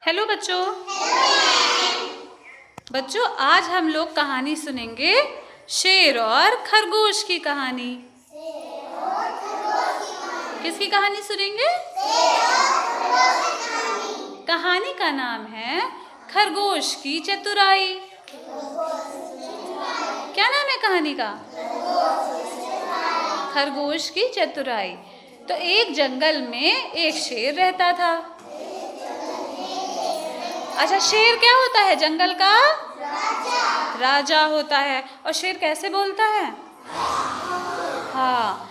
Hello बच्चों। बच्चों आज हम लोग कहानी सुनेंगे शेर और खरगोश की कहानी। किसकी कहानी सुनेंगे? कहानी का नाम है खरगोश की चतुराई। क्या नाम है कहानी का? खरगोश की चतुराई। तो एक जंगल में एक शेर रहता था। अच्छा, शेर क्या होता है? जंगल का राजा होता है। और शेर कैसे बोलता है? हाँ,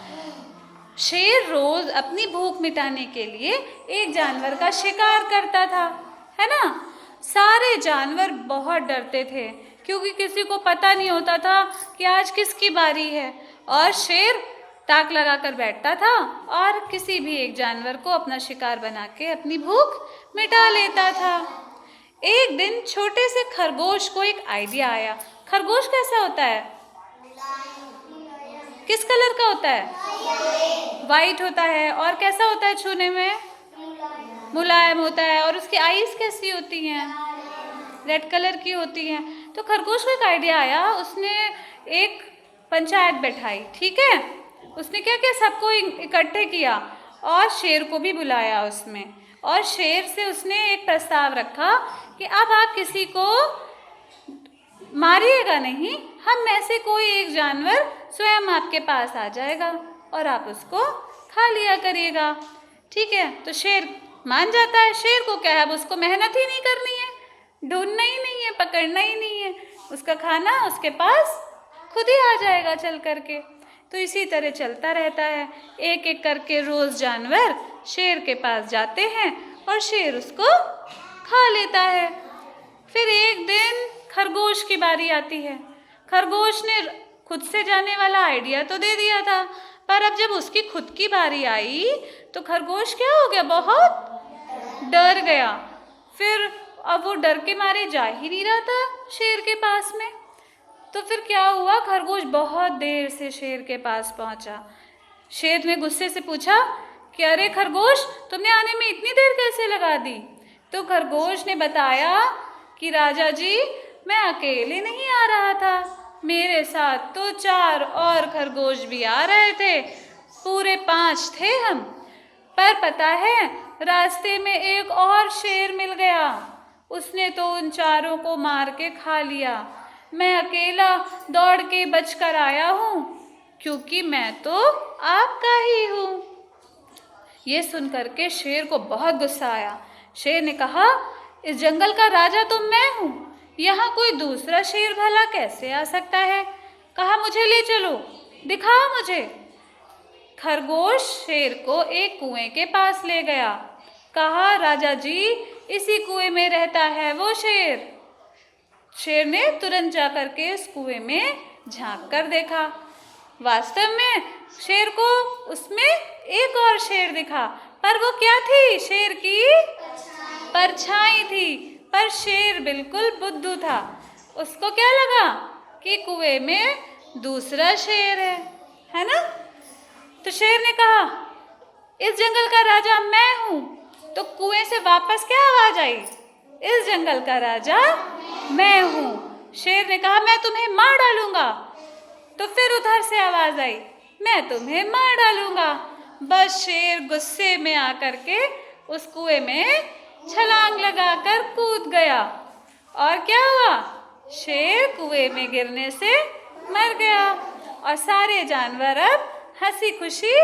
शेर रोज अपनी भूख मिटाने के लिए एक जानवर का शिकार करता था, है ना। सारे जानवर बहुत डरते थे क्योंकि किसी को पता नहीं होता था कि आज किसकी बारी है। और शेर ताक लगाकर बैठता था और किसी भी एक जानवर को अपना शिकार बना के अपनी भूख मिटा लेता था। एक दिन छोटे से खरगोश को एक आइडिया आया। खरगोश कैसा होता है? किस कलर का होता है? वाइट होता है। और कैसा होता है छूने में? मुलायम होता है। और उसकी आईज कैसी होती हैं? रेड कलर की होती हैं। तो खरगोश को एक आइडिया आया। उसने एक पंचायत बैठाई, ठीक है। उसने क्या किया, सबको इकट्ठे किया और शेर को भी बुलाया उसमें। और शेर से उसने एक प्रस्ताव रखा कि अब आप किसी को मारिएगा नहीं, हम में से कोई एक जानवर स्वयं आपके पास आ जाएगा और आप उसको खा लिया करिएगा, ठीक है। तो शेर मान जाता है। शेर को क्या है, अब उसको मेहनत ही नहीं करनी है, ढूंढना ही नहीं है, पकड़ना ही नहीं है, उसका खाना उसके पास खुद ही आ जाएगा चल करके। तो इसी तरह चलता रहता है। एक एक करके रोज जानवर शेर के पास जाते हैं और शेर उसको खा लेता है। फिर एक दिन खरगोश की बारी आती है। खरगोश ने खुद से जाने वाला आइडिया तो दे दिया था, पर अब जब उसकी खुद की बारी आई तो खरगोश क्या हो गया, बहुत डर गया। फिर अब वो डर के मारे जा ही नहीं रहा था शेर के पास में। तो फिर क्या हुआ, खरगोश बहुत देर से शेर के पास पहुंचा। शेर ने गुस्से से पूछा कि अरे खरगोश, तुमने आने में इतनी देर कैसे लगा दी? तो खरगोश ने बताया कि राजा जी, मैं अकेले नहीं आ रहा था, मेरे साथ तो 4 और खरगोश भी आ रहे थे, पूरे 5 थे हम। पर पता है, रास्ते में एक और शेर मिल गया, उसने तो उन चारों को मार के खा लिया। मैं अकेला दौड़ के बच कर आया हूँ क्योंकि मैं तो आपका ही हूँ। ये सुन करके शेर को बहुत गुस्सा आया। शेर ने कहा, इस जंगल का राजा तो मैं हूँ, यहाँ कोई दूसरा शेर भला कैसे आ सकता है? कहा मुझे ले चलो, दिखाओ मुझे। खरगोश शेर को एक कुएं के पास ले गया। कहा, राजा जी, इसी कुएं में रहता है वो शेर। शेर ने तुरंत जाकर के उस कुएं में झांक कर देखा। वास्तव में शेर को उसमें एक और शेर दिखा, पर वो क्या थी? शेर की परछाई थी। पर शेर बिल्कुल बुद्धू था। उसको क्या लगा कि कुएं में दूसरा शेर है ना। तो शेर ने कहा, इस जंगल का राजा मैं हूं। तो कुएं से वापस क्या आवाज आई? इस जंगल का राजा मैं हूं। शेर ने कहा, मैं तुम्हें मार डालूंगा। तो फिर उधर से आवाज आई, मैं तुम्हें मार डालूंगा। बस शेर गुस्से में आकर के उस कुएं में छलांग लगाकर कूद गया। और क्या हुआ? शेर कुएं में गिरने से मर गया। और सारे जानवर अब हंसी खुशी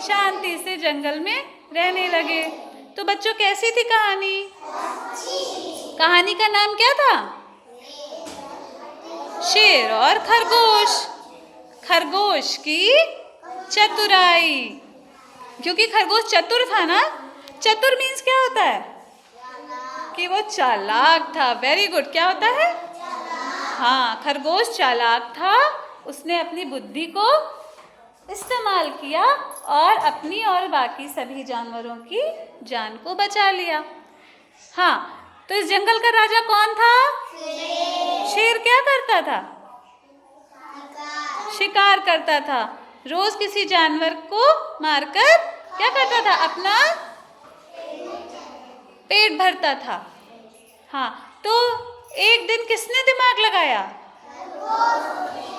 शांति से जंगल में रहने लगे। तो बच्चों, कैसी थी कहानी? कहानी का नाम क्या था? शेर और खरगोश। खरगोश की चतुराई। क्योंकि खरगोश चतुर था ना। चतुर मीन्स क्या होता है? कि वो चालाक था। Very good. क्या होता है? हाँ, खरगोश चालाक था। उसने अपनी बुद्धि को इस्तेमाल किया और अपनी और बाकी सभी जानवरों की जान को बचा लिया। हाँ, तो इस जंगल का राजा कौन था? शेर क्या करता था? शिकार करता था। रोज किसी जानवर को मारकर क्या करता था? अपना पेट भरता था। हाँ, तो एक दिन किसने दिमाग लगाया?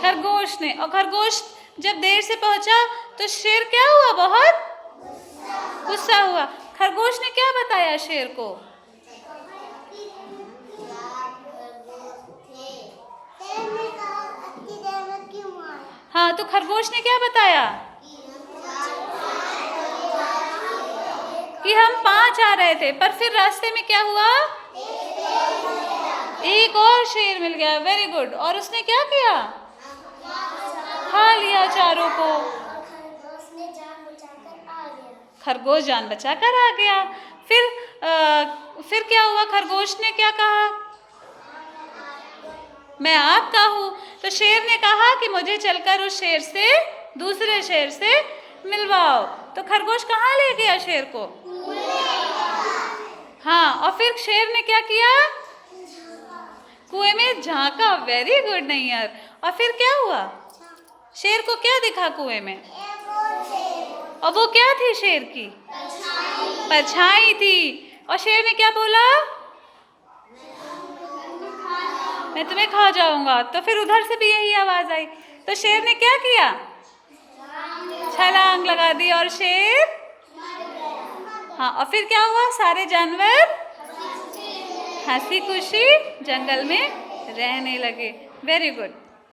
खरगोश ने। और खरगोश जब देर से पहुंचा तो शेर क्या हुआ? बहुत गुस्सा हुआ। खरगोश ने क्या बताया शेर को? हाँ, तो खरगोश ने क्या बताया? कि हम 5 आ रहे थे, पर फिर रास्ते में क्या हुआ? एक और शेर मिल गया। Very good. और उसने क्या किया? खा लिया चारों को। खरगोश जान बचाकर आ गया। फिर क्या हुआ? खरगोश ने क्या कहा? मैं आपका हूँ। तो शेर ने कहा कि मुझे चलकर उस शेर से, दूसरे शेर से मिलवाओ। तो खरगोश कहाँ ले गया शेर को? हाँ, और फिर शेर ने क्या किया? कुएं में झांका। Very good Nayyar. और फिर क्या हुआ? शेर को क्या दिखा कुएं में? और वो क्या थी शेर की? परछाई थी। और शेर ने क्या बोला? मैं तुम्हें खा जाऊंगा। तो फिर उधर से भी यही आवाज आई। तो शेर ने क्या किया? छलांग लगा दी और शेर, हाँ, और फिर क्या हुआ? सारे जानवर हंसी खुशी जंगल में रहने लगे। Very good.